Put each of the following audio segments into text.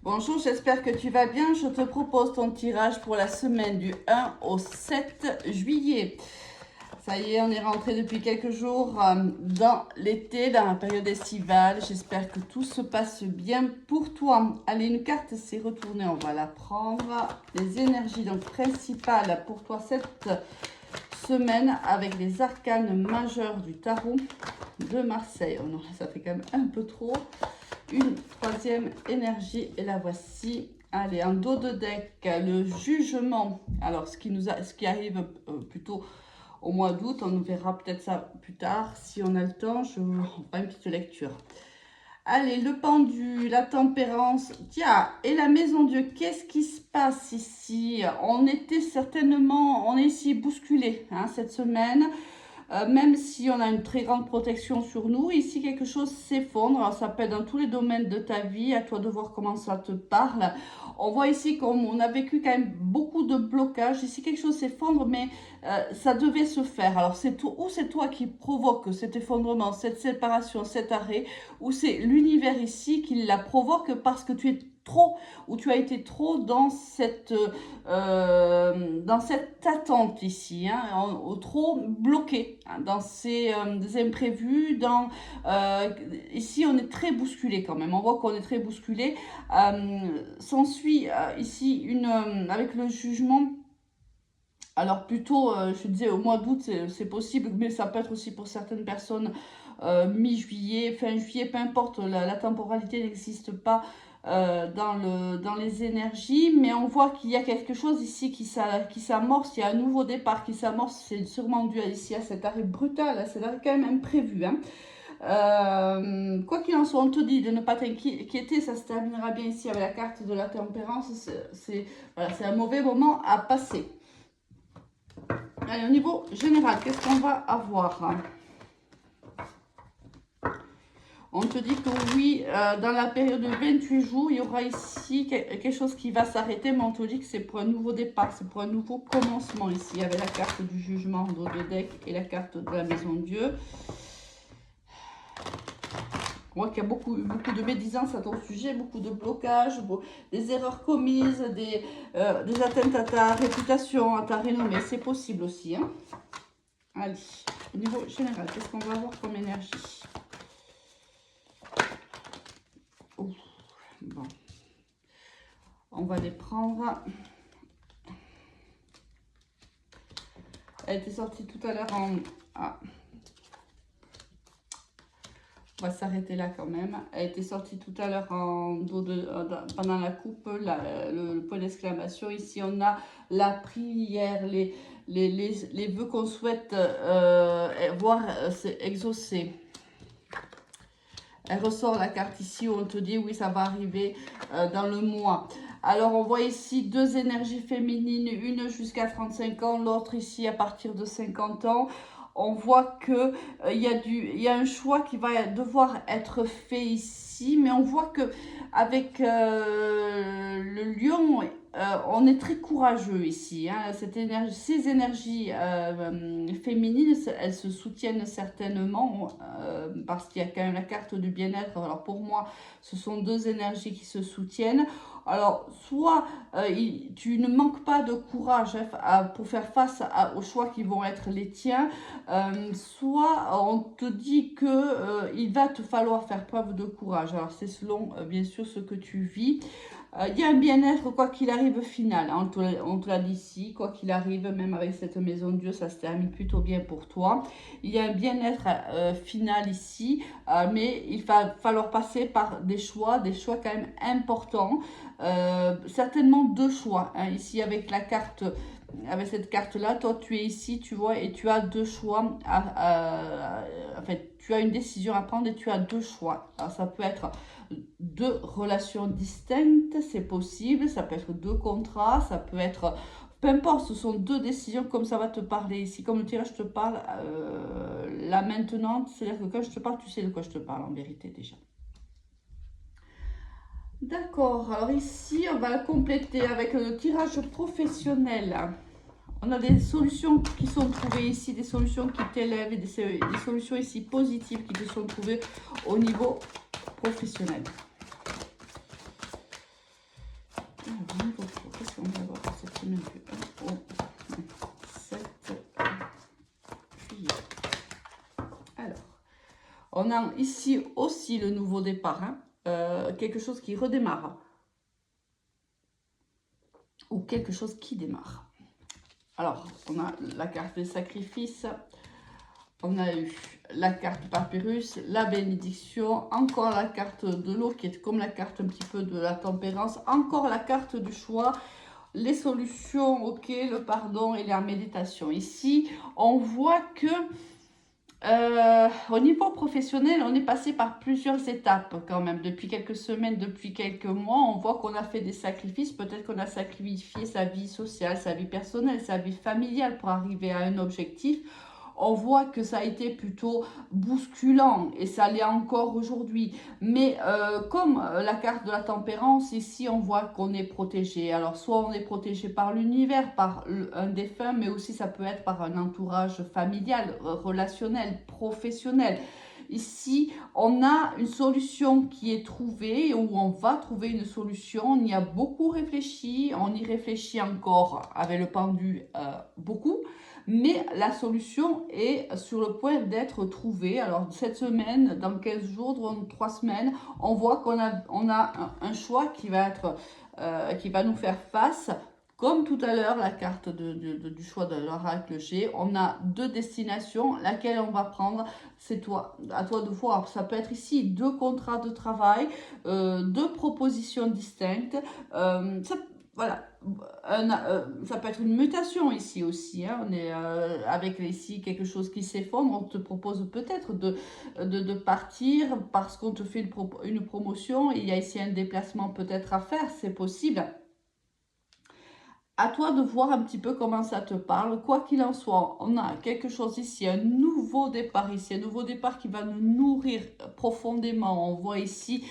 Bonjour, j'espère que tu vas bien. Je te propose ton tirage pour la semaine du 1 au 7 juillet. Ça y est, on est rentré depuis quelques jours dans l'été, dans la période estivale. J'espère que tout se passe bien pour toi. Allez, une carte s'est retournée, on va la prendre. Les énergies donc principales pour toi cette semaine avec les arcanes majeurs du tarot de Marseille. Oh non, ça fait quand même un peu trop. Une troisième énergie et la voici. Allez, en dos de deck, le jugement. Alors, ce qui arrive plutôt au mois d'août, on verra peut-être ça plus tard. Si on a le temps, je vous ferai une petite lecture. Allez, le pendu, la tempérance. Tiens, et la maison Dieu, qu'est-ce qui se passe ici? On était certainement, on est ici bousculé cette semaine. Même si on a une très grande protection sur nous, ici quelque chose s'effondre. Ça peut être dans tous les domaines de ta vie, à toi de voir comment ça te parle. On voit ici qu'on a vécu quand même beaucoup de blocages. Ici quelque chose s'effondre, mais ça devait se faire. Alors c'est toi qui provoque cet effondrement, cette séparation, cet arrêt, ou c'est l'univers ici qui la provoque parce que tu es trop, ou tu as été trop dans cette attente ici, trop bloqué dans ces imprévus. Ici, on est très bousculé quand même. On voit qu'on est très bousculé. S'ensuit ici avec le jugement. Alors plutôt, je disais au mois d'août, c'est possible, mais ça peut être aussi pour certaines personnes mi-juillet, fin juillet, peu importe, la temporalité n'existe pas dans les énergies, mais on voit qu'il y a quelque chose ici qui s'amorce, il y a un nouveau départ qui s'amorce, c'est sûrement dû ici à cet arrêt brutal, c'est quand même imprévu. Quoi qu'il en soit, on te dit de ne pas t'inquiéter, ça se terminera bien ici avec la carte de la tempérance, c'est un mauvais moment à passer. Allez, au niveau général, qu'est-ce qu'on va avoir? On te dit que oui, dans la période de 28 jours, il y aura ici quelque chose qui va s'arrêter, mais on te dit que c'est pour un nouveau départ, c'est pour un nouveau commencement ici, avec la carte du jugement en dos de deck et la carte de la maison de Dieu. On voit qu'il y a beaucoup de médisance à ton sujet, beaucoup de blocages, des erreurs commises, des atteintes à ta réputation, à ta renommée. C'est possible aussi. Allez, au niveau général, qu'est-ce qu'on va avoir comme énergie? Bon. On va les prendre. Elle était sortie tout à l'heure en... Ah. On va s'arrêter là quand même. Elle était sortie tout à l'heure en dos pendant la coupe, le point d'exclamation. Ici, on a la prière, les vœux qu'on souhaite voir exaucer. Elle ressort la carte ici où on te dit oui, ça va arriver dans le mois. Alors, on voit ici deux énergies féminines, une jusqu'à 35 ans, l'autre ici à partir de 50 ans. On voit que il y a un choix qui va devoir être fait ici, mais on voit que avec le lion, on est très courageux ici. Ces énergies féminines, elles se soutiennent certainement parce qu'il y a quand même la carte du bien-être. Alors pour moi, ce sont deux énergies qui se soutiennent. Alors, soit tu ne manques pas de courage pour faire face aux choix qui vont être les tiens, soit on te dit que il va te falloir faire preuve de courage. Alors, c'est selon, bien sûr, ce que tu vis. Il y a un bien-être, quoi qu'il arrive, final. On te l'a dit ici, quoi qu'il arrive, même avec cette maison de Dieu, ça se termine plutôt bien pour toi. Il y a un bien-être final ici, mais il va falloir passer par des choix quand même importants. Certainement deux choix. Ici, avec la carte, avec cette carte-là, toi, tu es ici, tu vois, et tu as deux choix. En fait, tu as une décision à prendre et tu as deux choix. Alors, ça peut être deux relations distinctes, c'est possible. Ça peut être deux contrats, ça peut être... Peu importe, ce sont deux décisions comme ça va te parler ici. Comme le tirage te parle là maintenant, c'est-à-dire que quand je te parle, tu sais de quoi je te parle en vérité déjà. D'accord, alors ici, on va compléter avec le tirage professionnel. On a des solutions qui sont trouvées ici, des solutions qui t'élèvent, et des solutions ici positives qui te sont trouvées au niveau professionnel. semaine du 1 au 7 juillet. Alors, on a ici aussi le nouveau départ, hein, quelque chose qui redémarre. Ou quelque chose qui démarre. Alors, on a la carte des sacrifices, on a eu la carte papyrus, la bénédiction, encore la carte de l'eau qui est comme la carte un petit peu de la tempérance, encore la carte du choix, les solutions, ok, le pardon et la méditation. Ici, on voit que au niveau professionnel, on est passé par plusieurs étapes quand même. Depuis quelques semaines, depuis quelques mois, on voit qu'on a fait des sacrifices. Peut-être qu'on a sacrifié sa vie sociale, sa vie personnelle, sa vie familiale pour arriver à un objectif. On voit que ça a été plutôt bousculant et ça l'est encore aujourd'hui. Mais comme la carte de la tempérance, ici on voit qu'on est protégé. Alors soit on est protégé par l'univers, par un défunt, mais aussi ça peut être par un entourage familial, relationnel, professionnel. Ici, on a une solution qui est trouvée, ou on va trouver une solution. On y a beaucoup réfléchi, on y réfléchit encore avec le pendu beaucoup. Mais la solution est sur le point d'être trouvée. Alors cette semaine, dans 15 jours, dans 3 semaines, on voit qu'on a un choix qui va nous faire face. Comme tout à l'heure, la carte du choix de l'oracle G, on a 2 destinations, laquelle on va prendre, c'est toi, à toi de voir. Ça peut être ici 2 contrats de travail, 2 propositions distinctes, voilà, ça peut être une mutation ici aussi, hein. On est avec ici quelque chose qui s'effondre, on te propose peut-être de partir parce qu'on te fait une promotion, il y a ici un déplacement peut-être à faire, c'est possible. À toi de voir un petit peu comment ça te parle. Quoi qu'il en soit, on a quelque chose ici, un nouveau départ ici, un nouveau départ qui va nous nourrir profondément. On voit ici,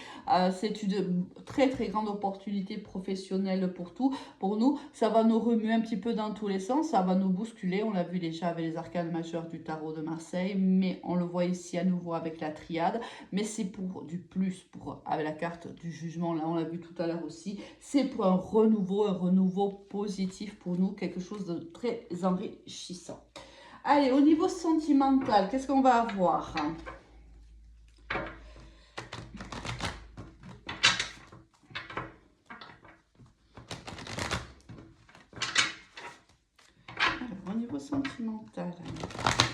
c'est une très très grande opportunité professionnelle pour nous. Ça va nous remuer un petit peu dans tous les sens, ça va nous bousculer. On l'a vu déjà avec les arcanes majeures du tarot de Marseille, mais on le voit ici à nouveau avec la triade. Mais c'est pour du plus, avec la carte du jugement, là on l'a vu tout à l'heure aussi. C'est pour un renouveau positif pour nous, quelque chose de très enrichissant. Allez, au niveau sentimental, qu'est-ce qu'on va avoir? Alors, au niveau sentimental,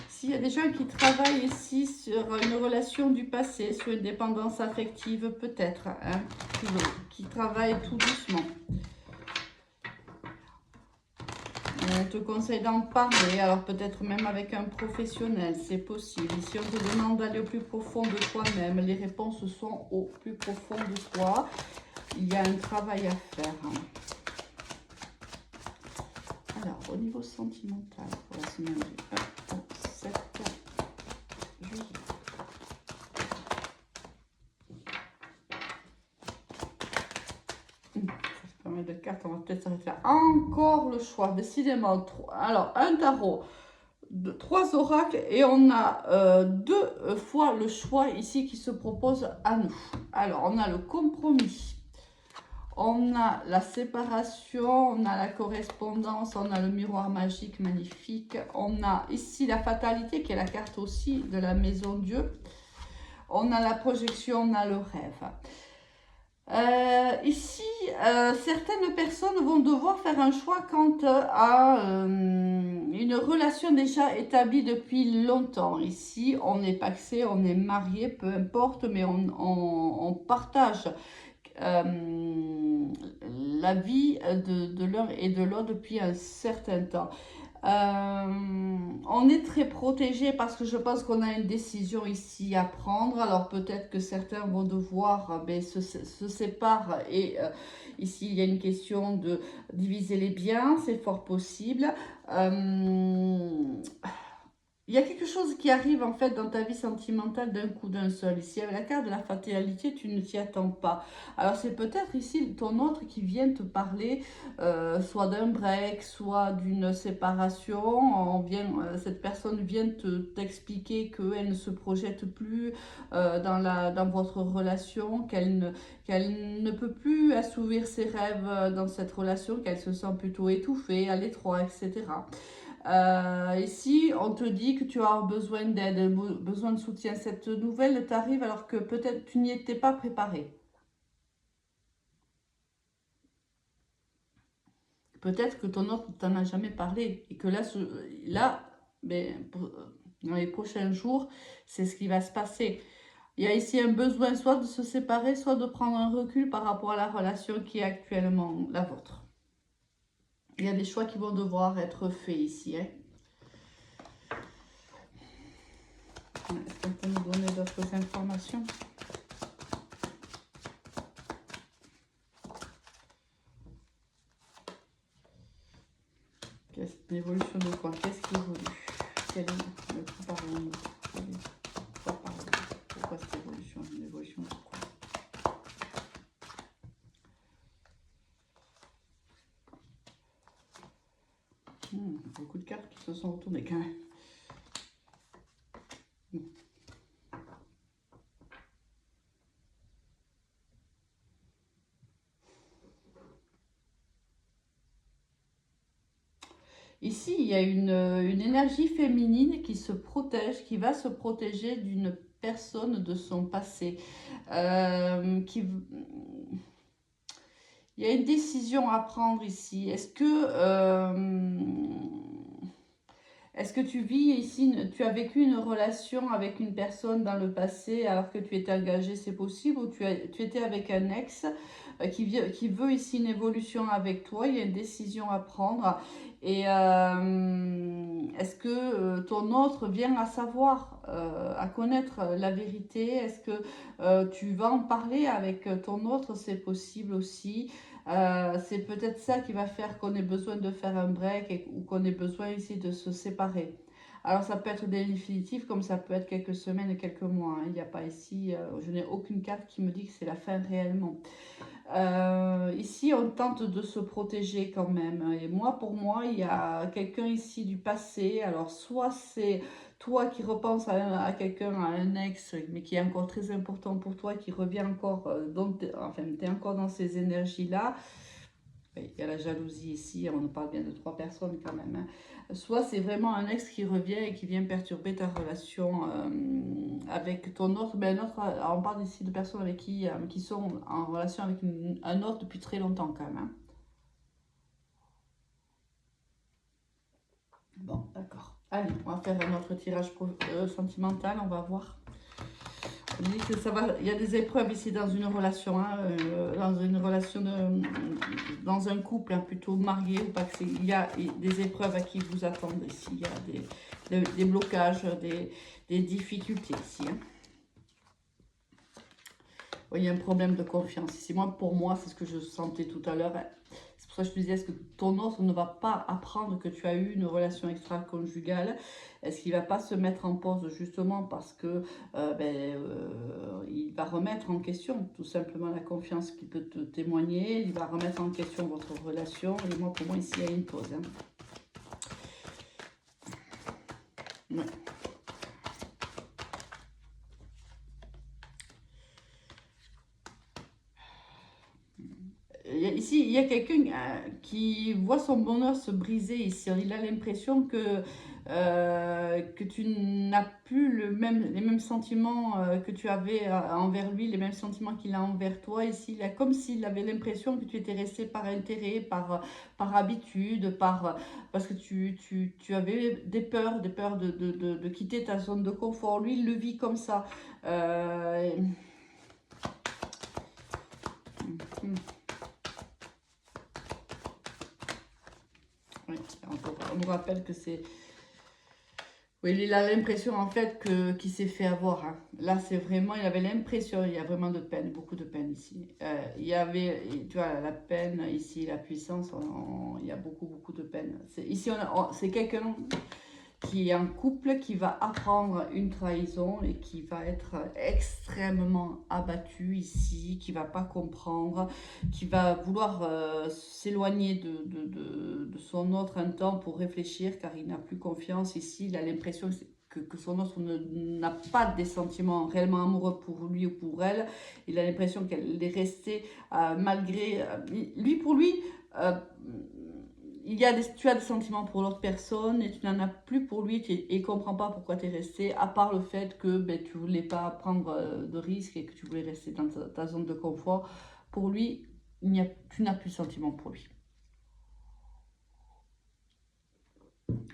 s'il y a des gens qui travaillent ici sur une relation du passé, sur une dépendance affective peut-être, hein, qui travaillent tout doucement. On te conseille d'en parler, alors peut-être même avec un professionnel, c'est possible. Si on te demande d'aller au plus profond de toi-même, les réponses sont au plus profond de toi. Il y a un travail à faire. Alors, au niveau sentimental, pour la semaine du 1 au 7 juillet. De cartes, on va peut-être s'arrêter là. Encore le choix, décidément. Alors, un tarot, 3 oracles et on a 2 fois le choix ici qui se propose à nous. Alors, on a le compromis, on a la séparation, on a la correspondance, on a le miroir magique magnifique, on a ici la fatalité qui est la carte aussi de la maison Dieu, on a la projection, on a le rêve. Ici, certaines personnes vont devoir faire un choix quant à une relation déjà établie depuis longtemps. Ici, on est paxé, on est marié, peu importe, mais on partage la vie de l'un et de l'autre depuis un certain temps. On est très protégé parce que je pense qu'on a une décision ici à prendre. Alors peut-être que certains vont devoir se séparer et ici il y a une question de diviser les biens, c'est fort possible. il y a quelque chose qui arrive en fait dans ta vie sentimentale d'un coup d'un seul. Ici, avec la carte de la fatalité, tu ne t'y attends pas. Alors, c'est peut-être ici ton autre qui vient te parler soit d'un break, soit d'une séparation. Cette personne vient t'expliquer qu'elle ne se projette plus dans votre relation, qu'elle ne peut plus assouvir ses rêves dans cette relation, qu'elle se sent plutôt étouffée, à l'étroit, etc. Ici, on te dit que tu as besoin d'aide, besoin de soutien. Cette nouvelle t'arrive alors que peut-être tu n'y étais pas préparé. Peut-être que ton autre ne t'en a jamais parlé et que dans les prochains jours, c'est ce qui va se passer. Il y a ici un besoin soit de se séparer, soit de prendre un recul par rapport à la relation qui est actuellement la vôtre. Il y a des choix qui vont devoir être faits ici. Hein. Est-ce qu'on peut nous donner d'autres informations? L'évolution de quoi? Qu'est-ce qui évolue? Quel est le coup par pourquoi cette évolution? Une évolution de quoi? Beaucoup de cartes qui se sont retournées quand même. Ici, il y a une énergie féminine qui se protège, qui va se protéger d'une personne de son passé. Il y a une décision à prendre ici. Est-ce que tu vis ici, tu as vécu une relation avec une personne dans le passé alors que tu étais engagé, c'est possible, ou tu étais avec un ex qui veut ici une évolution avec toi, il y a une décision à prendre. Et est-ce que ton autre vient à savoir, à connaître la vérité? Est-ce que tu vas en parler avec ton autre? C'est possible aussi. C'est peut-être ça qui va faire qu'on ait besoin de faire un break ou qu'on ait besoin ici de se séparer. Alors ça peut être définitif comme ça peut être quelques semaines et quelques mois. Hein. Il n'y a pas ici, je n'ai aucune carte qui me dit que c'est la fin réellement. Ici, on tente de se protéger quand même. Et moi, pour moi, il y a quelqu'un ici du passé. Alors, soit c'est toi qui repenses à quelqu'un, à un ex, mais qui est encore très important pour toi, qui revient encore, enfin, tu es encore dans ces énergies-là. Il y a la jalousie ici, on parle bien de trois personnes quand même. Hein. Soit c'est vraiment un ex qui revient et qui vient perturber ta relation avec ton autre. Ben, on parle ici de personnes avec qui sont en relation avec un autre depuis très longtemps quand même. Hein. Bon, d'accord. Allez, on va faire un autre tirage sentimental, on va voir. On dit que ça va, il y a des épreuves ici dans une relation, hein, dans un couple hein, plutôt marié ou pas que il y a des épreuves à qui vous attendent ici. Il y a des blocages, des difficultés ici. Hein. Il y a un problème de confiance ici. Pour moi, c'est ce que je sentais tout à l'heure. C'est pour ça que je te disais, est-ce que ton autre ne va pas apprendre que tu as eu une relation extra-conjugale? Est-ce qu'il ne va pas se mettre en pause justement parce que il va remettre en question tout simplement la confiance qu'il peut te témoigner, il va remettre en question votre relation. Et moi, pour moi, ici, il y a une pause. Hein. Ouais. Ici, il y a quelqu'un qui voit son bonheur se briser ici. Il a l'impression que tu n'as plus les mêmes sentiments que tu avais envers lui, les mêmes sentiments qu'il a envers toi. Ici, comme s'il avait l'impression que tu étais resté par intérêt, par habitude, parce que tu avais des peurs de quitter ta zone de confort. Lui, il le vit comme ça. Euh, hmm. Oui, on nous rappelle que c'est... Oui, il a l'impression en fait qu'il s'est fait avoir. Hein. Là, c'est vraiment, il avait l'impression, il y a vraiment de peine, beaucoup de peine ici. Il y avait, tu vois, la peine ici, la puissance, il y a beaucoup, beaucoup de peine. Ici, c'est quelqu'un qui est en couple, qui va apprendre une trahison et qui va être extrêmement abattu ici, qui va pas comprendre, qui va vouloir s'éloigner de son autre un temps pour réfléchir car il n'a plus confiance ici, il a l'impression que son autre n'a pas des sentiments réellement amoureux pour lui ou pour elle, il a l'impression qu'elle est restée malgré lui pour lui. Euh, tu as des sentiments pour l'autre personne et tu n'en as plus pour lui et il ne comprend pas pourquoi tu es resté, à part le fait que ben, tu ne voulais pas prendre de risques et que tu voulais rester dans ta zone de confort. Pour lui, tu n'as plus de sentiments pour lui.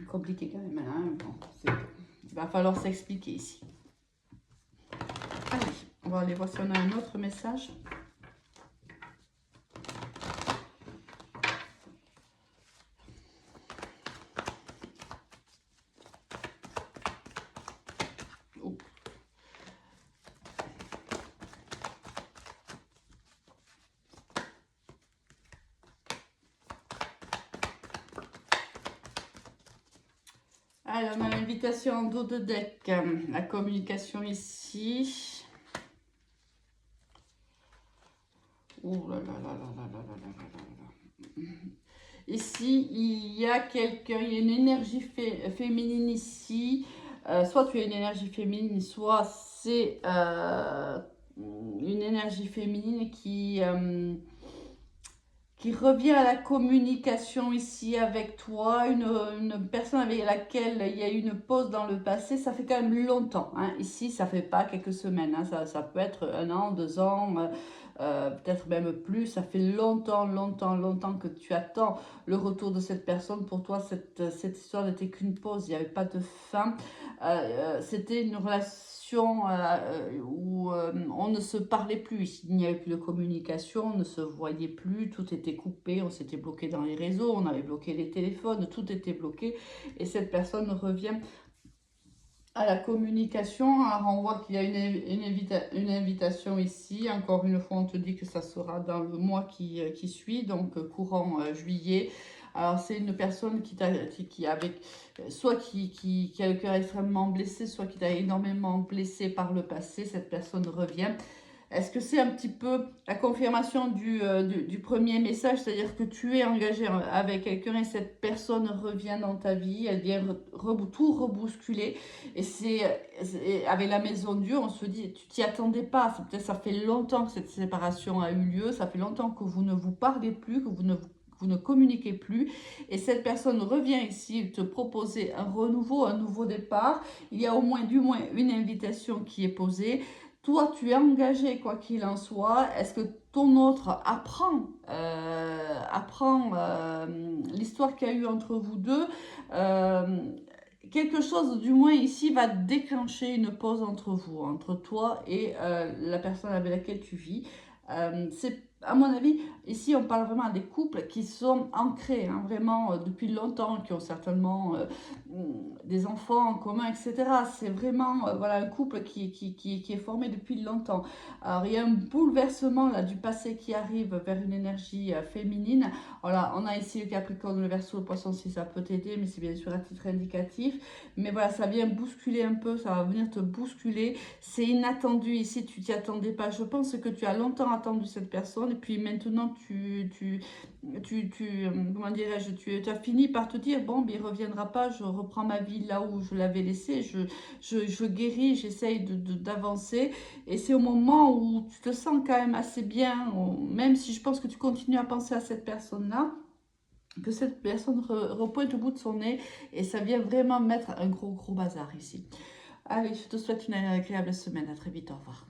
Compliqué quand même, hein? Bon, il va falloir s'expliquer ici. Allez, on va aller voir si on a un autre message. Alors, on a l'invitation en dos de deck, la communication ici. Oh là là là là là là là là là là. Ici, il y a quelqu'un, il y a une énergie féminine ici. Soit tu as une énergie féminine, soit c'est une énergie féminine qui revient à la communication ici avec toi, une personne avec laquelle il y a eu une pause dans le passé, ça fait quand même longtemps. Hein. Ici, ça fait pas quelques semaines, hein. Ça peut être 1 an, 2 ans, peut-être même plus. Ça fait longtemps, longtemps, longtemps que tu attends le retour de cette personne. Pour toi, cette histoire n'était qu'une pause, il n'y avait pas de fin. C'était une relation où on ne se parlait plus, il n'y avait plus de communication, on ne se voyait plus, tout était coupé, on s'était bloqué dans les réseaux, on avait bloqué les téléphones, tout était bloqué et cette personne revient à la communication. Alors on voit qu'il y a une invitation ici, encore une fois on te dit que ça sera dans le mois qui suit, donc courant juillet. Alors c'est une personne qui avec soit qui a le cœur extrêmement blessé, soit qui t'a énormément blessé par le passé. Cette personne revient. Est-ce que c'est un petit peu la confirmation du premier message, c'est-à-dire que tu es engagé avec quelqu'un et cette personne revient dans ta vie, elle vient tout rebousculer. Et c'est avec la maison Dieu, on se dit, tu t'y attendais pas. Peut-être ça fait longtemps que cette séparation a eu lieu, ça fait longtemps que vous ne vous parlez plus, que vous ne communiquez plus. Et cette personne revient ici te proposer un renouveau, un nouveau départ. Il y a du moins une invitation qui est posée. Toi, tu es engagé, quoi qu'il en soit. Est-ce que ton autre apprend l'histoire qu'il y a eu entre vous deux quelque chose, du moins ici, va déclencher une pause entre vous, entre toi et la personne avec laquelle tu vis. C'est, à mon avis, ici, on parle vraiment des couples qui sont ancrés, hein, vraiment depuis longtemps, qui ont certainement des enfants en commun, etc. C'est vraiment voilà, un couple qui est formé depuis longtemps. Alors, il y a un bouleversement là, du passé qui arrive vers une énergie féminine. Voilà, on a ici le Capricorne, le Verseau, le Poisson, si ça peut t'aider, mais c'est bien sûr à titre indicatif. Mais voilà, ça vient bousculer un peu, ça va venir te bousculer. C'est inattendu ici, tu t'y attendais pas. Je pense que tu as longtemps attendu cette personne et puis maintenant comment dirais-je, tu as fini par te dire, bon, mais il ne reviendra pas, je reprends ma vie là où je l'avais laissé, je guéris, j'essaye d'avancer. Et c'est au moment où tu te sens quand même assez bien, même si je pense que tu continues à penser à cette personne-là, que cette personne repointe au bout de son nez et ça vient vraiment mettre un gros bazar ici. Allez, je te souhaite une agréable semaine. À très vite. Au revoir.